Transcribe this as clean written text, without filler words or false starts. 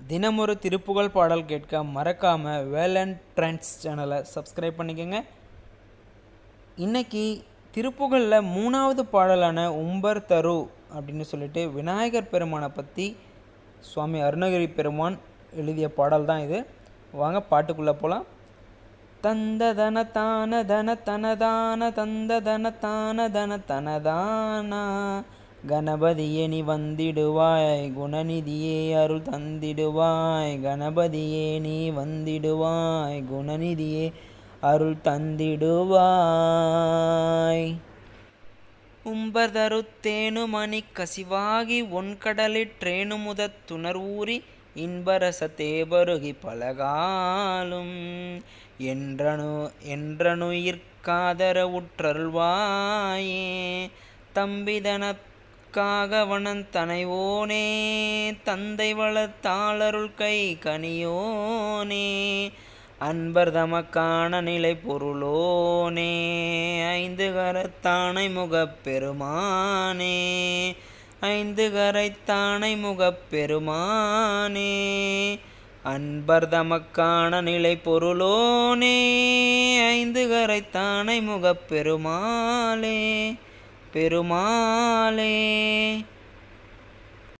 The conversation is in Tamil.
தினமொரு திருப்புகழ் பாடல் கேட்க மறக்காமல் வேலன் ட்ரெண்ட்ஸ் சேனலை சப்ஸ்கிரைப் பண்ணிக்கோங்க. இன்றைக்கி திருப்புகழில் 3வது பாடலான உம்பர் தரு அப்படின்னு சொல்லிட்டு விநாயகர் பெருமானை பற்றி சுவாமி அருணகிரி பெருமான் எழுதிய பாடல் தான் இது. வாங்க பாட்டுக்குள்ளே போகலாம். தந்ததன தான தன தனதான தந்ததன தான தன தனதானா கணபதியே நீ வந்திடுவாய், குணநிதியே அருள் தந்திடுவாய். கணபதியே நீ வந்திடுவாய், குணநிதியே அருள் தந்திடுவாய். உம்பதருத்தேனு மணி கசிவாகி ஒன்கடலிற்றேனு முதத் துணர்வூறி இன்பரச தேபருகி பலகாலும் என்றனுயிர்காதர உற்றருள்வாயே. தம்பிதனக்காகவனன் தனைவோனே தந்தை வளத்தாளருள் கை கனியோனே அன்பர் தமக்கான நிலை பொருளோனே ஐந்து கரத்தானை முகப் பெருமானே. ஐந்து கரைத்தானை முகப் பெருமானே அன்பர் தமக்கான நிலை பொருளோனே ஐந்து கரைத்தானை முகப் பெருமாளே பெருமாளே.